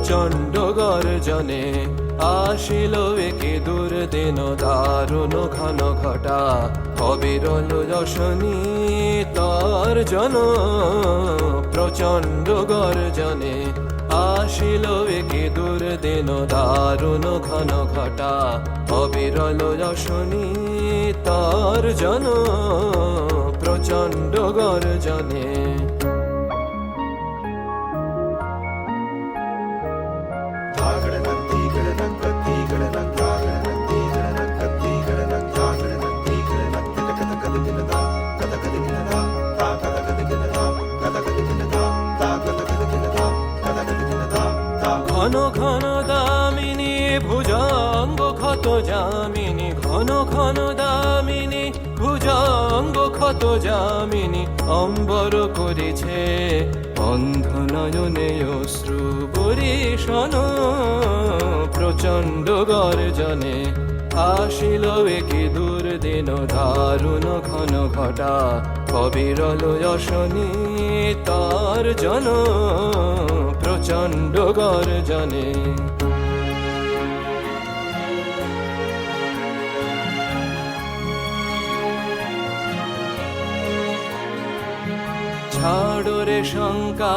প্রচণ্ড গর্জনে আসিল একে দুর্দিন দারুণ ঘন ঘটা অবিরল যশনী তর্জন প্রচণ্ড গর্জনে আসিল একে দুর্দিন দারুণ ঘন ঘটা অবিরল যশনী তর্জন প্রচণ্ড গর্জনে ঘন ঘন দামিনী ভুজঙ্গ ক্ষত যামিনী ঘন ঘন দামিনী ভুজঙ্গ ক্ষত যামিনী অম্বর করেছে অন্ধ নয়নে অশ্রু বরিশন প্রচণ্ড গর্জনে আসিল একে দুর্দিন দারুণ ঘন ঘটা অবিরল যশনী তর্জন প্রচণ্ড গর্জনে ছাড়ো রে শঙ্কা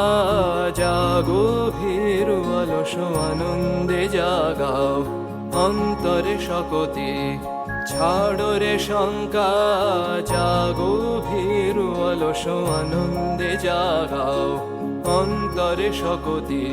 জাগো ভীরু অলস আনন্দে জাগাও অন্তরে শকতি ছাড়ো রে শঙ্কা জাগো ভীরু অলস আনন্দে জাগাও অন্তরে শকতি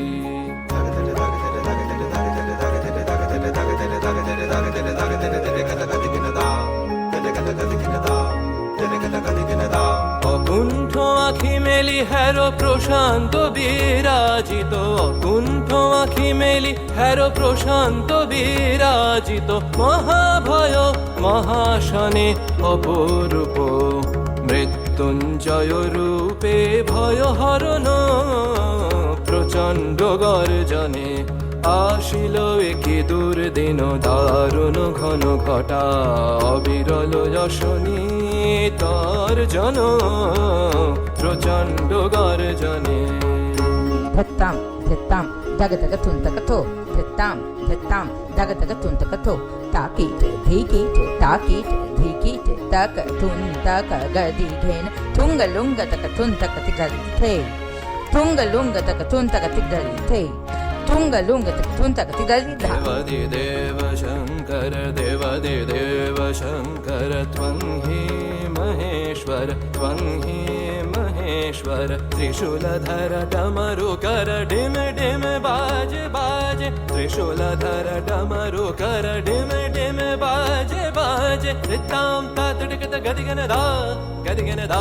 অকুণ্ঠ আখি মেলি হেরো প্রশান্ত বিরাজিত অকুণ্ঠ আখি মেলি হেরো প্রশান্ত বিরাজিত মহাভয় মহাশনে অপরূপ মৃত্যুঞ্জয় রূপে ভয় হরণ প্রচণ্ড গর্জনে আসিল একে দুর্দিন দারুণ ঘন ঘটা অবিরল যশনী তর্জন প্রচণ্ড গর্জনে ধত্তাম ধত্তাম ধগ ধগ থুন তক থো ধত্তাম ধত্তাম ধগ ধগ থুন তক থো তাকিট ধীকিট তাকিট ধীকিট তক থুন তক গদি ঘেন থুঙ্গ লুঙ্গ তক থুন তক তিগলি থে থুঙ্গ লুঙ্গ তক থুন তক তিগলি থে ತುಂಗ ಲುಂಗ ತುಂತ ಗತಿಗಲಿದ್ದ ದೇವಾದಿ ದೇವ ಶಂಕರ ದೇವಾದಿ ದೇವ ಶಂಕರ ತ್ವಂ ಹಿ ಮಹೇಶ್ವರ ತ್ವಂ ಹಿ ಮಹೇಶ್ವರ ತ್ರಿಶೂಲಧರ ಡಮರುಕರ ಡಿಮ ಡಿಮ ಬಾಜೆ ಬಾಜೆ ತ್ರಿಶೂಲಧರ ಡಮರುಕರ ಡಿಮ ಡಿಮ ಬಾಜೆ ಬಾಜೆ ರಿತಾಂ ತಾತಡಿಕತ ಗದಿಗನದ ಗದಿಗನದ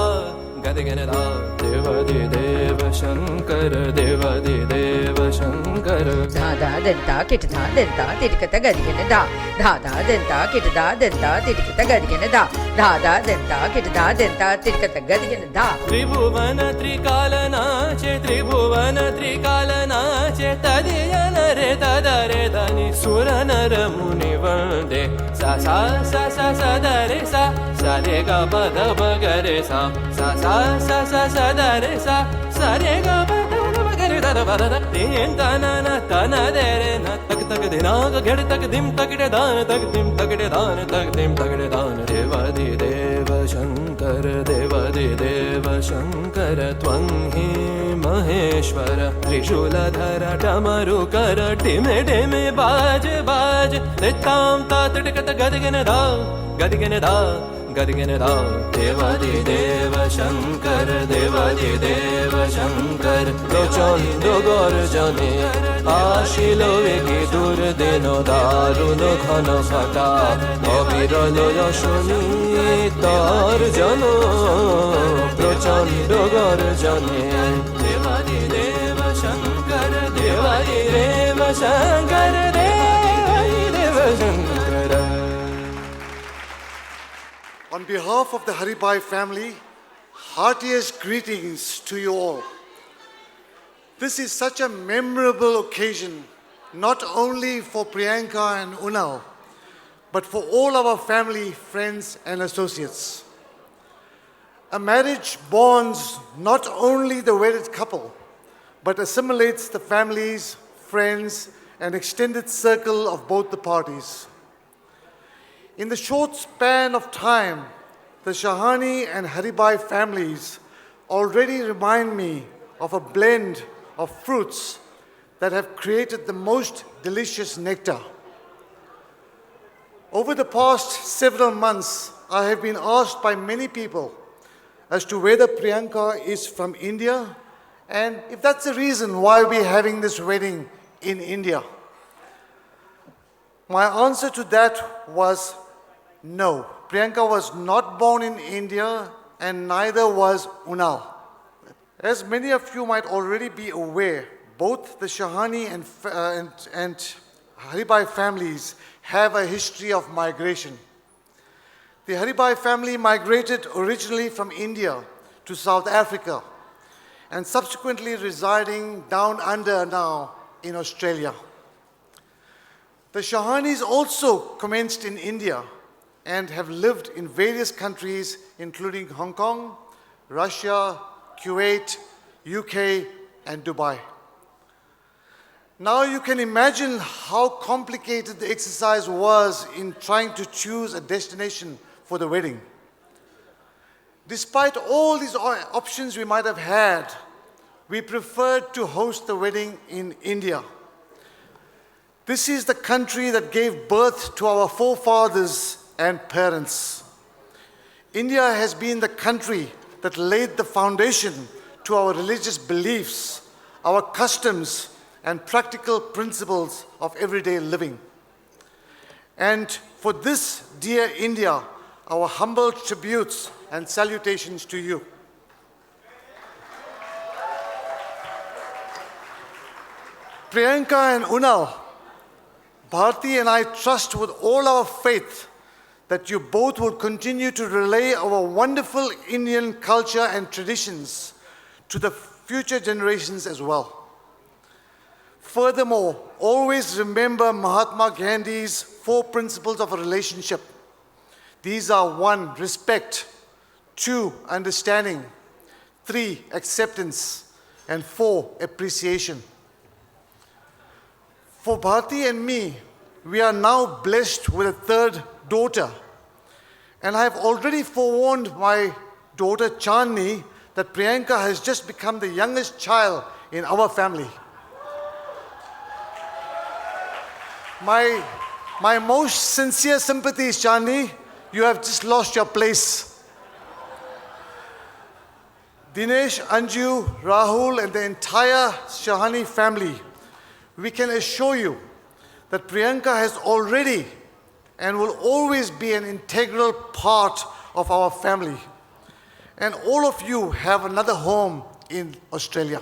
ಗದಿಗನದ ದೇವಾದಿ ದೇವ ಶಂಕರ ದೇವಾದಿ ದೇವ ಶಂಕರ ದಾದಾ ದಂತ ಕಿಟ ದಂತ ತಿಡಿಕತ ಗದಿಗನದ ದಾದಾ ದಂತ ಕಿಟ ದಂತ ತಿಡಿಕತ ಗದಿಗನದ ದಾದಾ ದಂತ ಕಿಟ ದಂತ ತಿಡಿಕತ ಗದಿಗನದ ತ್ರಿಭುವನ ತ್ರಿಕಾಲನಾಚೆ ತ್ರಿಭುವನ ತ್ರಿಕಾಲನಾಚೆ ತದಿಯನ ರೇ ತದರೆ ಧನಿ ಸುರ ನರ ಮುನಿ ವಂದೇ ಸ ಸ ಸ ಸ ಸ ದರೆ ಸ ಸ ರೆ ಗ ಪ ದ ಬ ಗ ರೆ ಸ ಸ ಸ ಸ ಸ ಸ ದರೆ ಸ ಸ ರೆ ಗ ಪ ದ ಬ ಗ ರೆ ದ ಬ ದ ತೇನ್ ತನ ನ ತನ ದೆ ರೆ ನ ತಕ ತಕ ದೆ ನ ಗ ಗೆಡ ತಕ ದಿಂ ತಕಡೆ ದಾನ ತಕ ದಿಂ ತಕಡೆ ದಾನ ತಕ ದಿಂ ತಕಡೆ ದಾನ ದೇವಾದಿ ದೇವ ಶಂಕರ ದೇವಾದಿ ದೇವ ಶಂಕರ ತ್ವಂ ಹಿ ಮಹೇಶ್ವರ ತ್ರಿಶೂಲಧರ ಡಮರುಕರ ಡಿಮೆ ಡಿಮೆ ಬಾಜೆ ಬಾಜೆ ರಿತಾಂ ತಾತಡಿಕತ ಗದಿಗನದ ಗದಿಗನದ ಗದಿಗನದ ದೇವಾದಿ ದೇವ ಶಂಕರ ದೇವಾದಿ ದೇವ ಶಂಕರ প্রচণ্ড গর্জনে আসিল একে দুর্দিন দারুণ ঘন ঘটা অবিরল যশনী তর্জন প্রচণ্ড গর্জনে দেবাদি দেব শঙ্কর দেবাদি দেব শঙ্কর দেবাদি দেব Shankar On behalf of the Haribai family, heartiest greetings to you all. This is such a memorable occasion, not only for Priyanka and Unav, but for all our family, friends and associates. A marriage bonds not only the wedded couple, but assimilates the families, friends, and extended circle of both the parties. In the short span of time, the Shahani and Haribai families already remind me of a blend of fruits that have created the most delicious nectar. Over the past several months, I have been asked by many people as to whether Priyanka is from India and if that's the reason why we're having this wedding in India. My answer to that was no. Priyanka was not born in India and neither was Unal. As many of you might already be aware, both the Shahani and Haribai families have a history of migration. The Haribai family migrated originally from India to South Africa and subsequently residing down under now in Australia. The Shahanis also commenced in India and have lived in various countries including Hong Kong, Russia, Kuwait, UK, and Dubai. Now you can imagine how complicated the exercise was in trying to choose a destination for the wedding. Despite all these options we might have had, we preferred to host the wedding in India. This is the country that gave birth to our forefathers and parents. India has been the country that laid the foundation to our religious beliefs, our customs, and practical principles of everyday living. And for this, dear India, our humble tributes and salutations to you. Priyanka and Unal, Bharti and I trust with all our faith that you both will continue to relay our wonderful Indian culture and traditions to the future generations as well. Furthermore, always remember Mahatma Gandhi's 4 principles of a relationship. These are 1, respect, 2, understanding, 3, acceptance, and 4, appreciation. For Bharti and me, we are now blessed with a 3rd daughter. And I have already forewarned my daughter Chandni that Priyanka has just become the youngest child in our family. My most sincere sympathies, Chandni. You have just lost your place. Dinesh, Anju, Rahul, and the entire Shahani family, we can assure you that Priyanka has already and will always be an integral part of our family. And all of you have another home in Australia.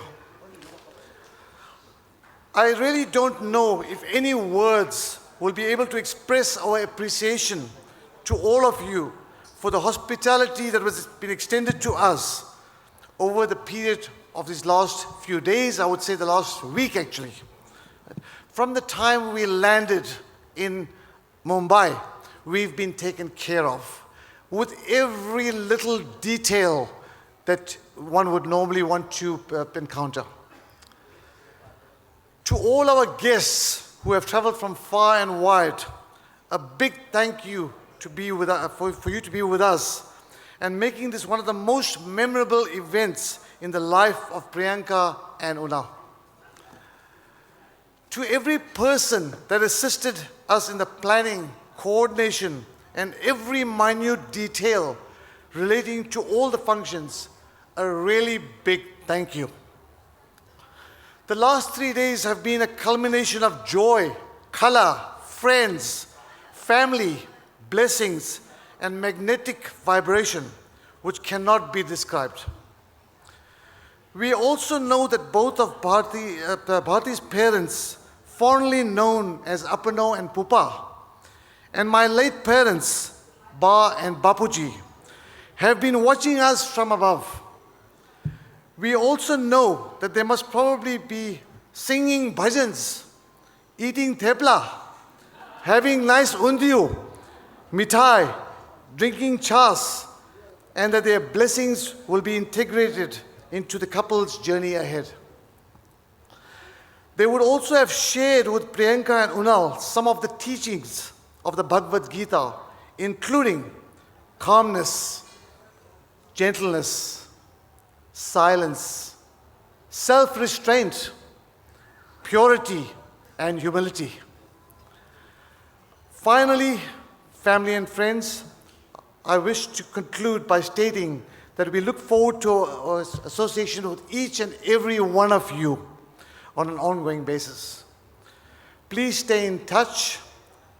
I really don't know if any words will be able to express our appreciation to all of you for the hospitality that has been extended to us over the period of these last few days, I would say the last week actually. From the time we landed in Mumbai, we've been taken care of with every little detail that one would normally want to encounter. To all our guests who have traveled from far and wide, a big thank you to be with for you to be with us and making this one of the most memorable events in the life of Priyanka and Unal. To every person that assisted us in the planning, coordination, and every minute detail relating to all the functions, a really big thank you. The last 3 days have been a culmination of joy, color, friends, family, blessings, and magnetic vibration, which cannot be described. We also know that both of Bharti's parents, fondly known as Apano and Pupa, and my late parents, Ba and Bapuji, have been watching us from above. We also know that they must probably be singing bhajans, eating thepla, having nice undiyu, mithai, drinking chas, and that their blessings will be integrated into the couple's journey ahead. they would also have shared with Priyanka and Unal some of the teachings of the Bhagavad Gita, including calmness, gentleness, silence, self-restraint, purity, and humility. Finally, family and friends, I wish to conclude by stating that we look forward to our association with each and every one of you on an ongoing basis. Please stay in touch.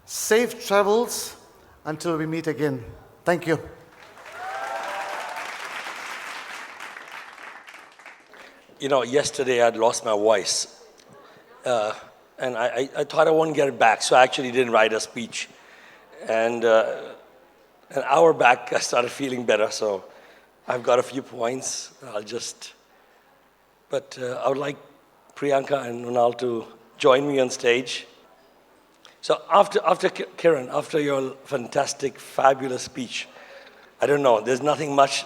Safe travels until we meet again. Thank you. You know, yesterday I'd lost my voice. And I thought I wouldn't get it back, so I actually didn't write a speech. And an hour back, I started feeling better, so I've got a few points. But I would like Priyanka and Unal to join me on stage. So after Kiran, after your fantastic, fabulous speech, I don't know, there's nothing much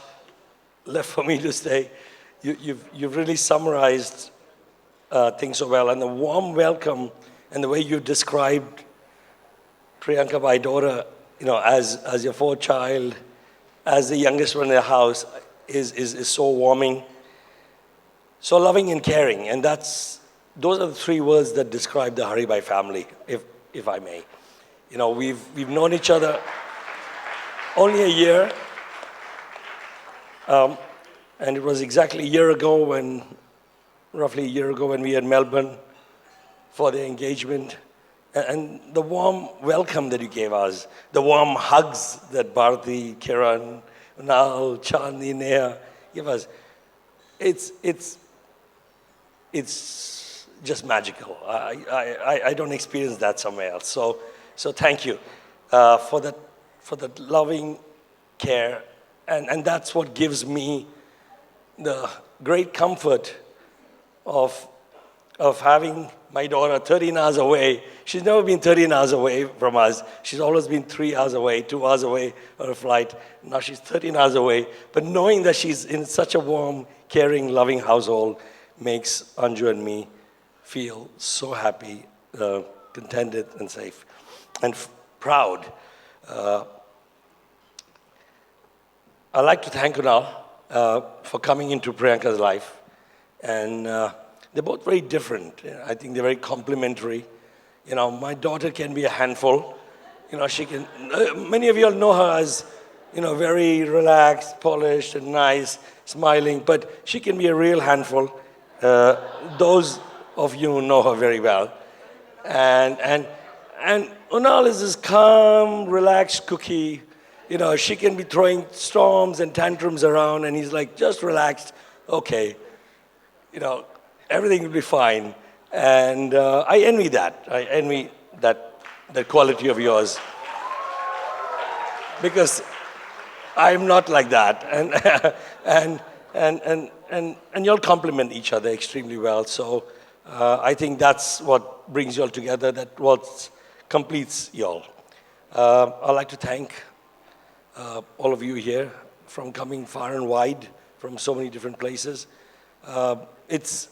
left for me to say. You've really summarized things so well, and the warm welcome and the way you described Priyanka, my daughter, you know, as your fourth child, as the youngest one in the house, is so warming, so loving and caring, and those are the three words that describe the Haribai family, if I may. You know, we've known each other only a year, and it was exactly roughly a year ago when we had Melbourne for the engagement. And the warm welcome that you gave us, the warm hugs that Bharati, Kiran, Unal, Chandni, Neha give us, it's just magical. I don't experience that somewhere else. So thank you for that loving care, and that's what gives me the great comfort of having my daughter 13 hours away. She's never been 13 hours away from us. She's always been 3 hours away, 2 hours away on a flight. Now she's 13 hours away. But knowing that she's in such a warm, caring, loving household makes Anju and me feel so happy, contented and safe, and proud. I'd like to thank Unal for coming into Priyanka's life. And they're both very different. I think they're very complementary. You know, my daughter can be a handful. You know, she can, many of you all know her as, you know, very relaxed, polished, and nice, smiling, but she can be a real handful. Those of you who know her very well. And Unal is this calm, relaxed cookie. You know, she can be throwing storms and tantrums around, and he's like, just relaxed, okay. You know, everything will be fine. And I envy that. I envy that quality of yours. Because I'm not like that. And you'll complement each other extremely well. So I think that's what brings you all together, that what completes you all. I'd like to thank all of you here from coming far and wide from so many different places. It's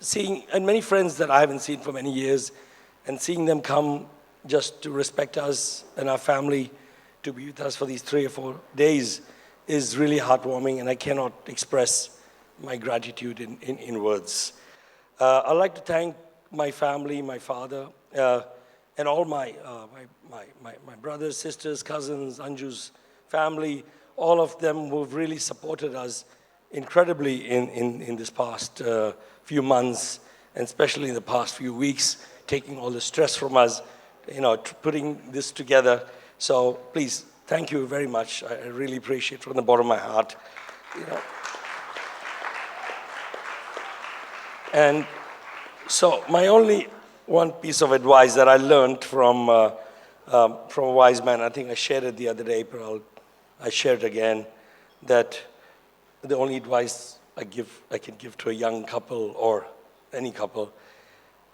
seeing, and many friends that I haven't seen for many years, and seeing them come just to respect us and our family, to be with us for these 3 or 4 days is really heartwarming, and I cannot express my gratitude in words. I'd like to thank my family, my father, and all my brothers, sisters, cousins, Anju's family, all of them who've really supported us incredibly in this past few months, and especially in the past few weeks, taking all the stress from us, you know, putting this together. So please, thank you very much. I really appreciate it from the bottom of my heart. You know. And so my only one piece of advice that I learned from a wise man, I think I shared it the other day, but I share it again, that the only advice I can give to a young couple or any couple,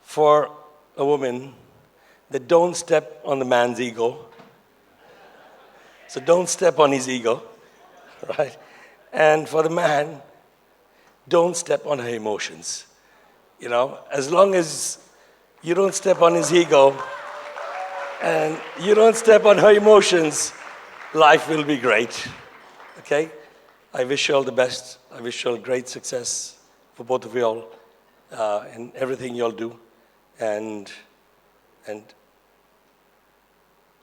for a woman, that don't step on the man's ego. So don't step on his ego, right? And for the man, don't step on her emotions. You know, as long as you don't step on his ego and you don't step on her emotions, life will be great. Okay? I wish you all the best. I wish you all great success for both of you all in everything you all do. And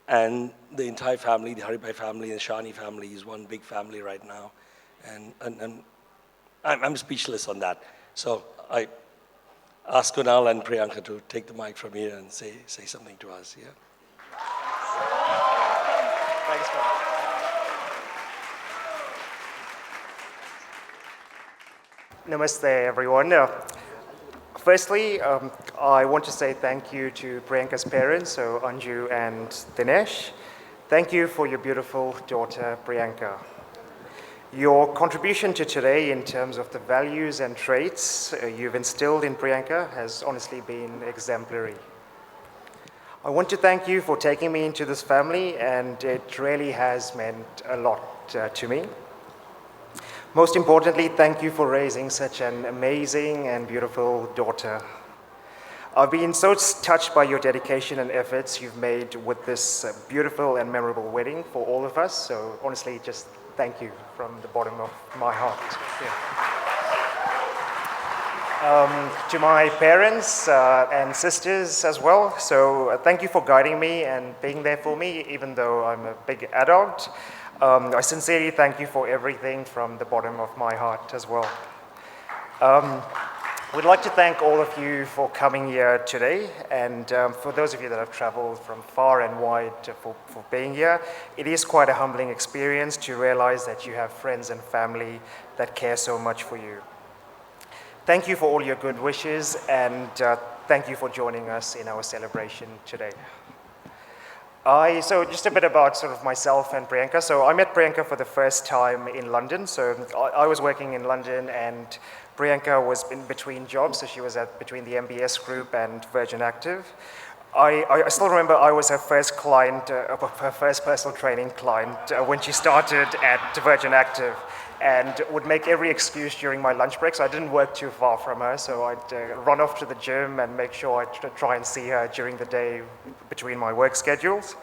the entire family, the Haribai family and Shani family is one big family right now. And I'm speechless on that. So I ask Kunal and Priyanka to take the mic from here and say something to us. Yeah. Thanks, man. Namaste, everyone. Firstly, I want to say thank you to Priyanka's parents, so Anju and Dinesh. Thank you for your beautiful daughter, Priyanka. Your contribution to today in terms of the values and traits you've instilled in Priyanka has honestly been exemplary. I want to thank you for taking me into this family, and it really has meant a lot to me. Most importantly, thank you for raising such an amazing and beautiful daughter. I've been so touched by your dedication and efforts you've made with this beautiful and memorable wedding for all of us, so honestly, just thank you from the bottom of my heart. Yeah. To my parents and sisters as well, so thank you for guiding me and being there for me, even though I'm a big adult. I sincerely thank you for everything from the bottom of my heart as well. We'd like to thank all of you for coming here today, and for those of you that have traveled from far and wide for being here. It is quite a humbling experience to realize that you have friends and family that care so much for you. Thank you for all your good wishes, and thank you for joining us in our celebration today. So just a bit about sort of myself and Priyanka. So I met Priyanka for the first time in London. So I was working in London, and Priyanka was in between jobs. So she was between the MBS group and Virgin Active. I still remember I was her first client, her first personal training client when she started at Virgin Active, and would make every excuse during my lunch break. So I didn't work too far from her, so I'd run off to the gym and make sure I try and see her during the day between my work schedules.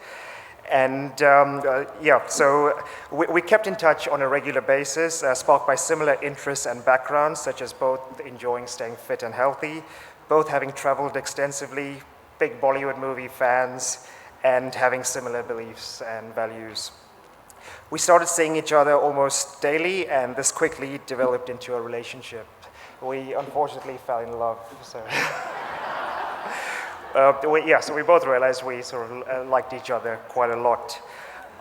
And yeah, so we kept in touch on a regular basis, sparked by similar interests and backgrounds, such as both enjoying staying fit and healthy, both having traveled extensively, big Bollywood movie fans, and having similar beliefs and values. We started seeing each other almost daily, and this quickly developed into a relationship. We unfortunately fell in love, so. So we both realized we sort of liked each other quite a lot.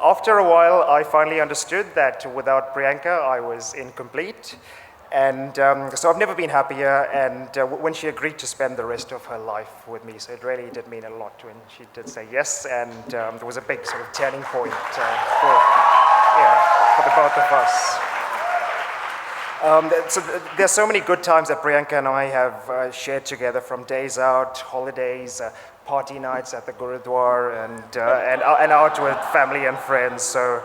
After a while, I finally understood that without Priyanka, I was incomplete. And so I've never been happier, and when she agreed to spend the rest of her life with me, so it really did mean a lot when she did say yes, and there was a big sort of turning point for the both of us. So there's so many good times that Priyanka and I have shared together, from days out, holidays, party nights at the Gurudwara, and out with family and friends. So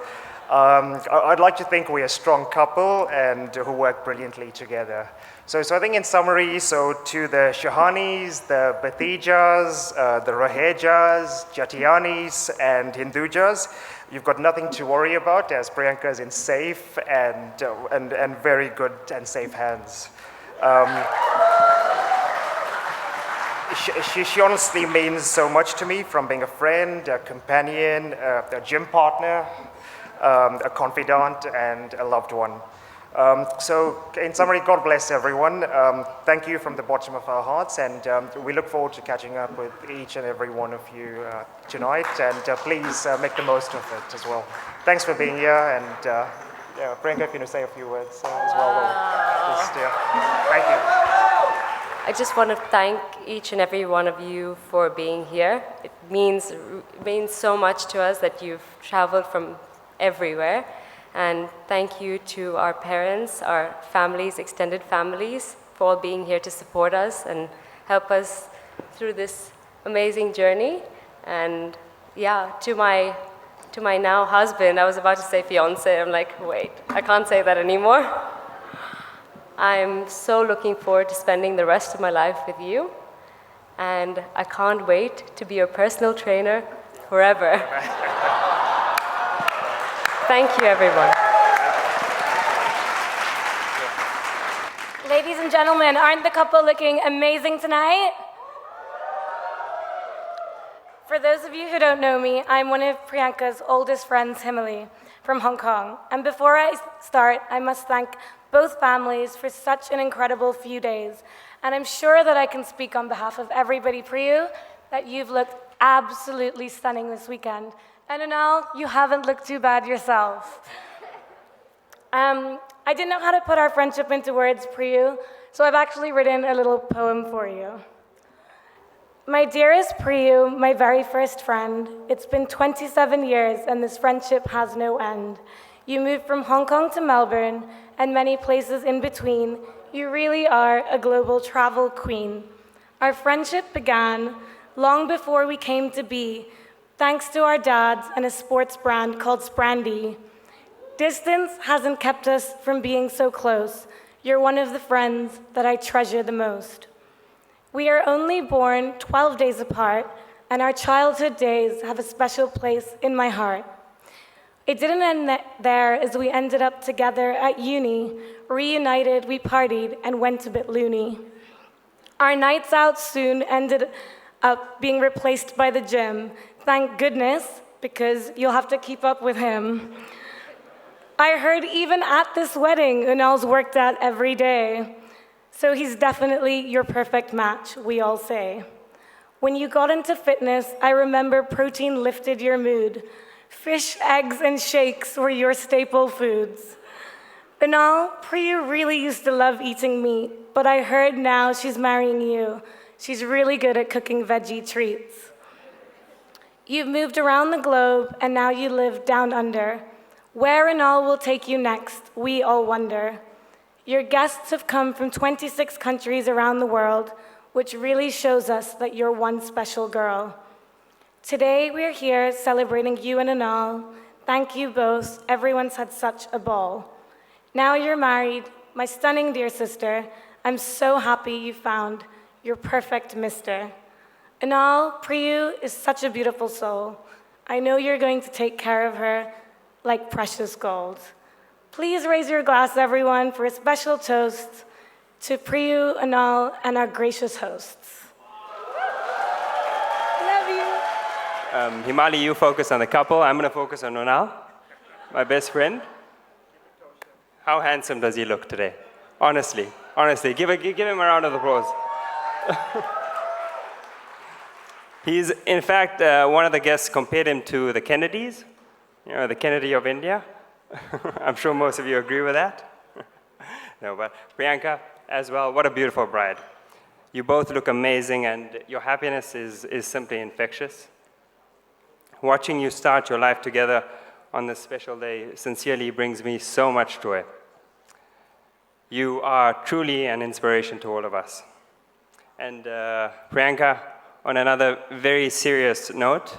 I'd like to think we're a strong couple and who work brilliantly together. So I think in summary, so to the Shahanis, the Bhatijas, the Rahejas, Jatianis, and Hindujas, you've got nothing to worry about, as Priyanka is in safe and very good and safe hands. She honestly means so much to me, from being a friend, a companion, a gym partner, a confidant, and a loved one. So in summary, God bless everyone. Thank you from the bottom of our hearts, and we look forward to catching up with each and every one of you tonight, and please make the most of it as well. Thanks for being here, and Priyanka, can you say a few words as well? Thank you. I just want to thank each and every one of you for being here. It means so much to us that you've traveled from everywhere. And thank you to our parents, our families, extended families, for all being here to support us and help us through this amazing journey. And yeah, to my now husband, I was about to say fiance, I'm like, wait, I can't say that anymore. I'm so looking forward to spending the rest of my life with you, and I can't wait to be your personal trainer forever. Thank you, everyone. Ladies and gentlemen, aren't the couple looking amazing tonight? For those of you who don't know me, I'm one of Priyanka's oldest friends, Himali, from Hong Kong. And before I start, I must thank both families for such an incredible few days. And I'm sure that I can speak on behalf of everybody, Priyu, that you've looked absolutely stunning this weekend. And Anal, you haven't looked too bad yourself. I didn't know how to put our friendship into words, Priyu, so I've actually written a little poem for you. My dearest Priyu, my very first friend, it's been 27 years and this friendship has no end. You moved from Hong Kong to Melbourne and many places in between. You really are a global travel queen. Our friendship began long before we came to be, thanks to our dads and a sports brand called Sprandy. Distance hasn't kept us from being so close. You're one of the friends that I treasure the most. We are only born 12 days apart, and our childhood days have a special place in my heart. It didn't end there as we ended up together at uni. Reunited, we partied and went a bit loony. Our nights out soon ended up being replaced by the gym. Thank goodness, because you'll have to keep up with him. I heard even at this wedding, Unal's worked out every day. So he's definitely your perfect match, we all say. When you got into fitness, I remember protein lifted your mood. Fish, eggs, and shakes were your staple foods. Unal, Priyu really used to love eating meat, but I heard now she's marrying you. She's really good at cooking veggie treats. You've moved around the globe, and now you live down under. Where Unal will take you next, we all wonder. Your guests have come from 26 countries around the world, which really shows us that you're one special girl. Today, we're here celebrating you and Unal. Thank you both. Everyone's had such a ball. Now you're married, my stunning dear sister. I'm so happy you found your perfect mister. Unal, Priyu is such a beautiful soul. I know you're going to take care of her like precious gold. Please raise your glass, everyone, for a special toast to Priyu, Unal, and our gracious hosts. Love you. Himali, you focus on the couple. I'm going to focus on Unal, my best friend. How handsome does he look today? Honestly, give him a round of applause. He's, in fact, one of the guests compared him to the Kennedys, the Kennedy of India. I'm sure most of you agree with that. No, but Priyanka as well, what a beautiful bride. You both look amazing and your happiness is simply infectious. Watching you start your life together on this special day sincerely brings me so much joy. You are truly an inspiration to all of us. And Priyanka, on another very serious note,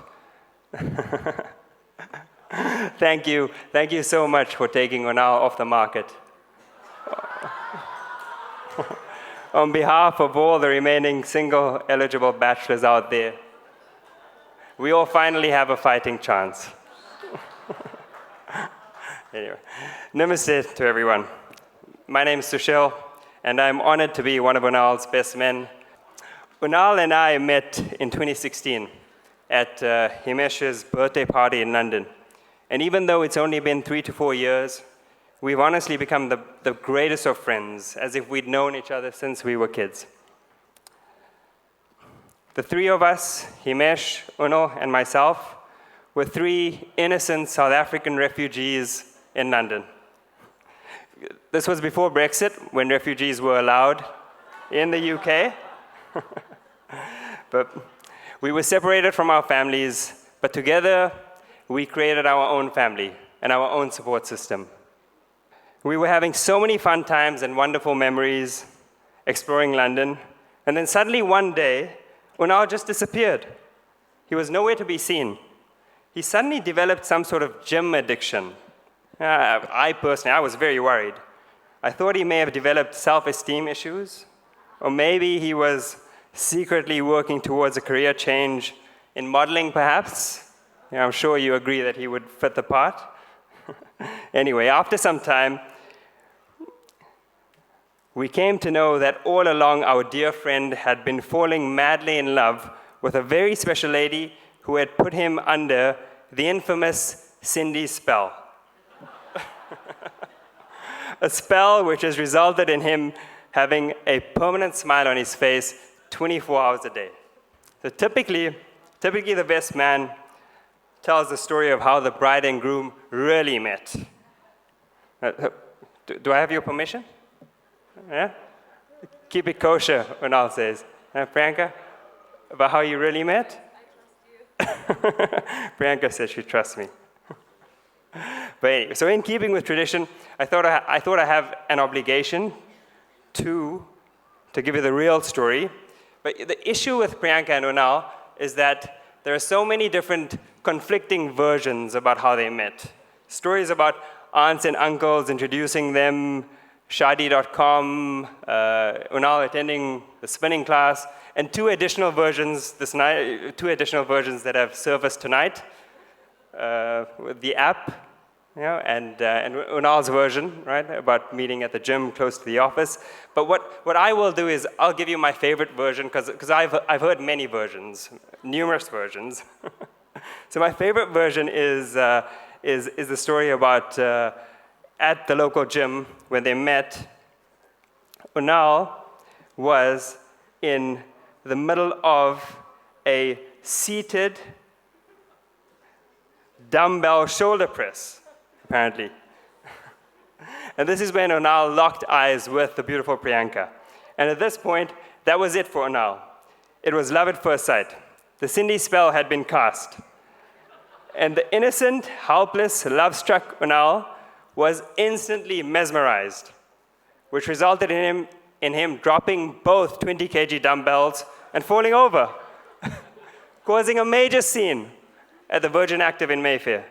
thank you so much for taking Unal off the market. On behalf of all the remaining single eligible bachelors out there, we all finally have a fighting chance. Anyway, namaste to everyone. My name is Sushil, and I'm honored to be one of Unal's best men. Unal and I met in 2016 at Himesh's birthday party in London. And even though it's only been 3 to 4 years, we've honestly become the greatest of friends, as if we'd known each other since we were kids. The three of us, Himesh, Unal, and myself, were 3 innocent South African refugees in London. This was before Brexit, when refugees were allowed in the UK. But we were separated from our families, but together we created our own family and our own support system. We were having so many fun times and wonderful memories exploring London, and then suddenly one day, Unal just disappeared. He was nowhere to be seen. He suddenly developed some sort of gym addiction. I personally, I was very worried. I thought he may have developed self-esteem issues, or maybe he was secretly working towards a career change in modeling, perhaps. I'm sure you agree that he would fit the part. Anyway, after some time, we came to know that all along our dear friend had been falling madly in love with a very special lady who had put him under the infamous Cindy spell. A spell which has resulted in him having a permanent smile on his face 24 hours a day. So typically the best man tells the story of how the bride and groom really met. Do I have your permission? Yeah? Keep it kosher, Unal says. Priyanka, about how you really met? I trust you. Priyanka says she trusts me. But anyway, so in keeping with tradition, I thought I have an obligation to give you the real story. But the issue with Priyanka and Unal is that there are so many different conflicting versions about how they met. Stories about aunts and uncles introducing them, Shadi.com, Unal attending the spinning class, and two additional versions that have surfaced tonight, with the app, and Unal's version, right, about meeting at the gym close to the office. But what I will do is I'll give you my favorite version, because I've heard many versions, numerous versions. So my favorite version is the story about at the local gym when they met. Unal was in the middle of a seated dumbbell shoulder press, apparently. And this is when Unal locked eyes with the beautiful Priyanka. And at this point, that was it for Unal. It was love at first sight. The Cindy spell had been cast. And the innocent, helpless, love-struck Unal was instantly mesmerized, which resulted in him dropping both 20 kg dumbbells and falling over, causing a major scene at the Virgin Active in Mayfair.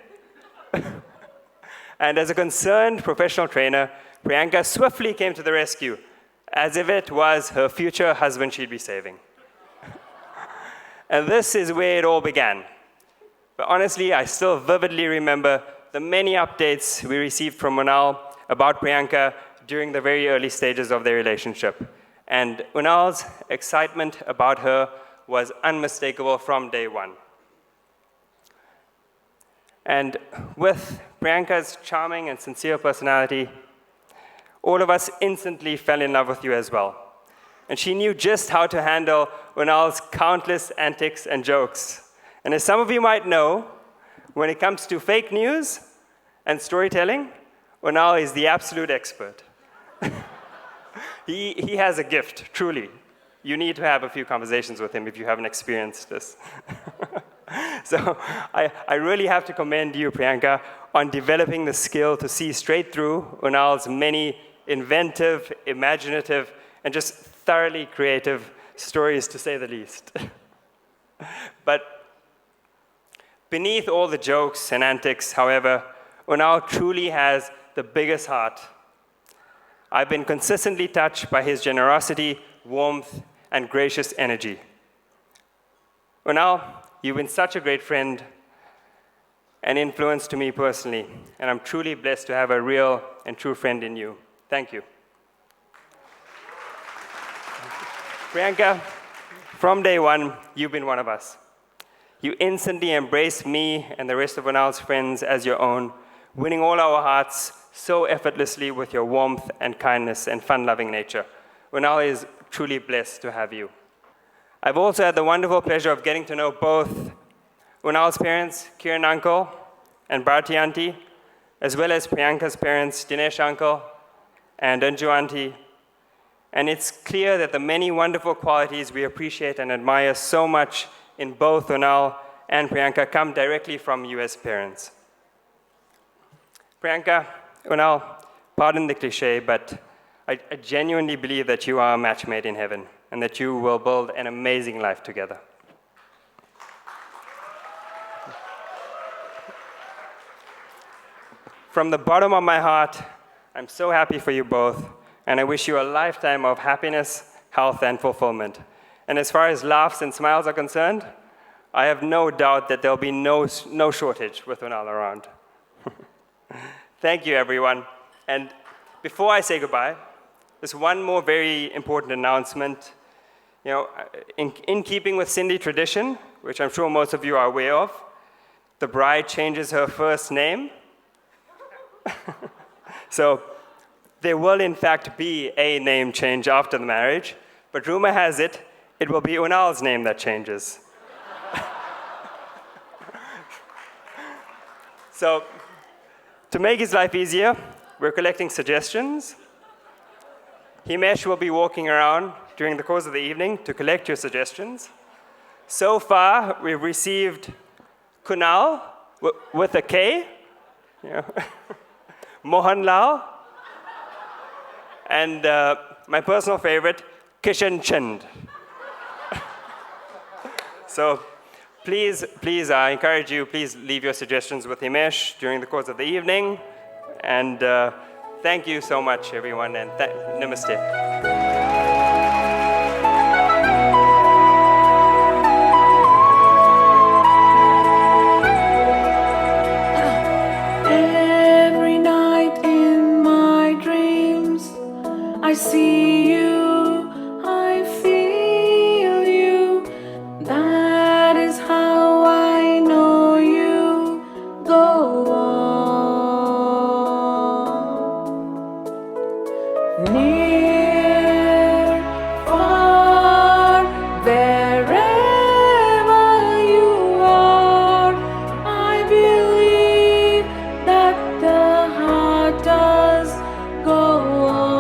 And as a concerned professional trainer, Priyanka swiftly came to the rescue, as if it was her future husband she'd be saving. And this is where it all began. But honestly, I still vividly remember the many updates we received from Unal about Priyanka during the very early stages of their relationship. And Unal's excitement about her was unmistakable from day one. And with Priyanka's charming and sincere personality, all of us instantly fell in love with you as well. And she knew just how to handle Unal's countless antics and jokes. And as some of you might know, when it comes to fake news and storytelling, Unal is the absolute expert. He has a gift, truly. You need to have a few conversations with him if you haven't experienced this. So I really have to commend you, Priyanka, on developing the skill to see straight through Unal's many inventive, imaginative, and just thoroughly creative stories, to say the least. But beneath all the jokes and antics, however, Unal truly has the biggest heart. I've been consistently touched by his generosity, warmth, and gracious energy. Unal, you've been such a great friend and influence to me personally, and I'm truly blessed to have a real and true friend in you. Thank you. Priyanka, from day one, you've been one of us. You instantly embraced me and the rest of Unal's friends as your own, winning all our hearts so effortlessly with your warmth and kindness and fun-loving nature. Unal is truly blessed to have you. I've also had the wonderful pleasure of getting to know both Unal's parents, Kiran uncle and Bharti auntie, as well as Priyanka's parents, Dinesh uncle and Anju auntie. And it's clear that the many wonderful qualities we appreciate and admire so much in both Unal and Priyanka come directly from you as parents. Priyanka, Unal, pardon the cliche, but I genuinely believe that you are a match made in heaven and that you will build an amazing life together. From the bottom of my heart, I'm so happy for you both, and I wish you a lifetime of happiness, health, and fulfillment. And as far as laughs and smiles are concerned, I have no doubt that there'll be no shortage with Unal around. Thank you, everyone. And before I say goodbye, there's one more very important announcement. You know, in keeping with Sindhi tradition, which I'm sure most of you are aware of, the bride changes her first name. So there will, in fact, be a name change after the marriage, but rumor has it, it will be Unal's name that changes. So, to make his life easier, we're collecting suggestions. Himesh will be walking around during the course of the evening to collect your suggestions. So far, we've received Kunal with a K, Mohanlal, and my personal favorite, Kishan Chand. So please, I encourage you, please leave your suggestions with Himesh during the course of the evening. And thank you so much, everyone, and namaste. Every night in my dreams, I see you, I feel you. That is how I know you. Go on. Near, far, wherever you are, I believe that the heart does go on.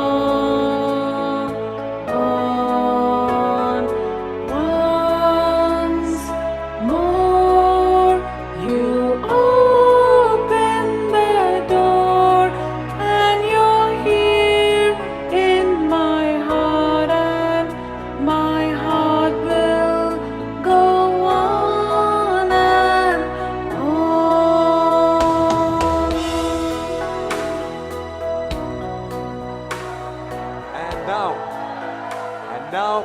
Once more, you open the door, and you're here in my heart, and my heart will go on and on. And now,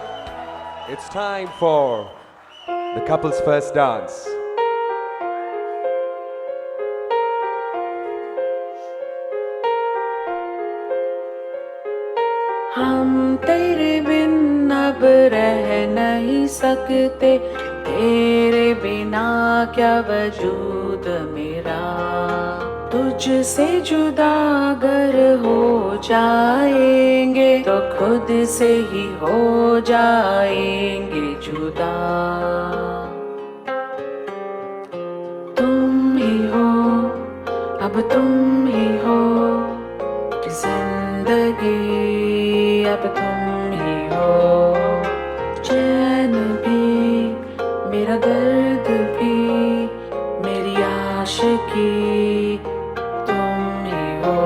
it's time for the couple's first dance. हम तेरे बिन अब रह नहीं सकते, तेरे बिना क्या वजूद मेरा। तुझसे जुदा अगर हो जाएंगे तो खुद से ही हो जाएंगे जुदा। तुम ही हो, अब तुम ही हो, जिंदगी अब तुम ही हो। चैन भी, मेरा दर्द भी, मेरी आशिकी तुम ही हो।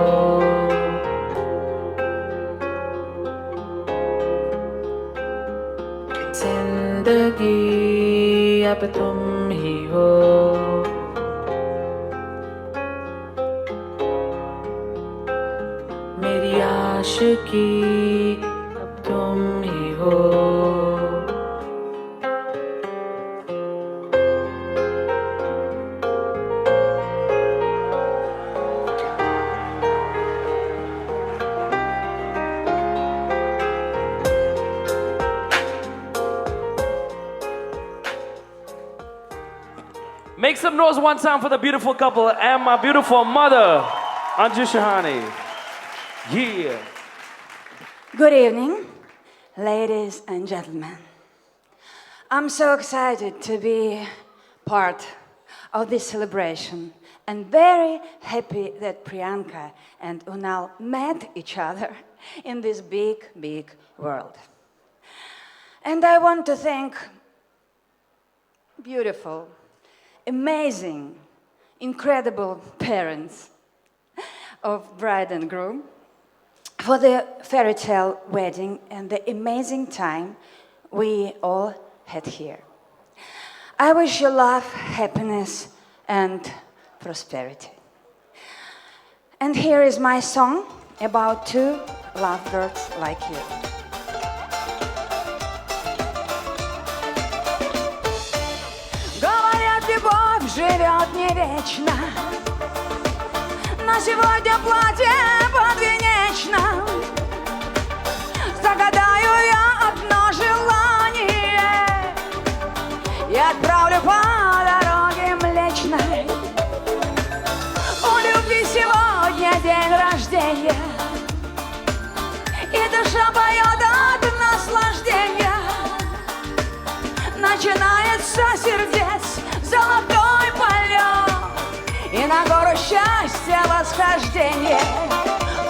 जिंदगी अब तुम ही हो। मेरी आशिकी अब तुम ही हो। Make some noise one time for the beautiful couple and my beautiful mother, Anju Shahani. Yeah. Good evening, ladies and gentlemen. I'm so excited to be part of this celebration and very happy that Priyanka and Unal met each other in this big, big world. And I want to thank beautiful, amazing, incredible parents of bride and groom for the fairy tale wedding and the amazing time we all had here. I wish you love, happiness, and prosperity. And here is my song about two lovebirds like you. Говорят, любовь живет не вечно, но сегодня платье подвенечно. Загадаю я одно желание и отправлю по дороге Млечной. У любви сегодня день рождения, и душа поет от наслаждения. Начинается сердец золотой полет, и на гору счастья восхождение.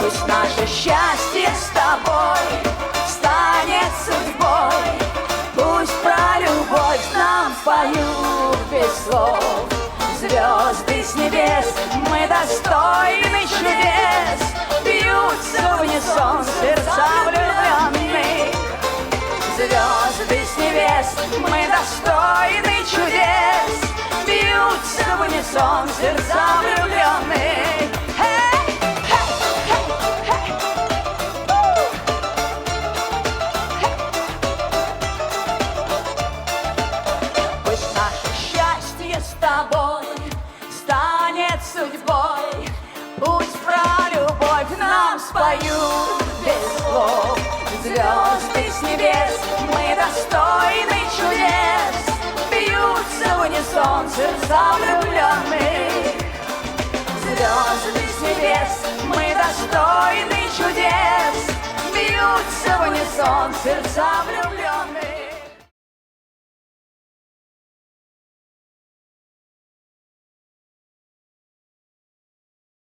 Пусть наше счастье с тобой станет судьбой, пусть про любовь нам поют без слов. Звезды с небес, мы достойны чудес, бьются в унисон сердца влюбленных. Звезды с небес, мы достойны чудес, бьются в унисон сердца влюбленных. Пусть наше счастье с тобой станет судьбой, пусть про любовь нам споют без слов. Звезды с небес, мы достойны чудес, бьются в унисон сердца влюбленных. Звезды с небес, мы достойны чудес, бьются в унисон сердца влюбленных.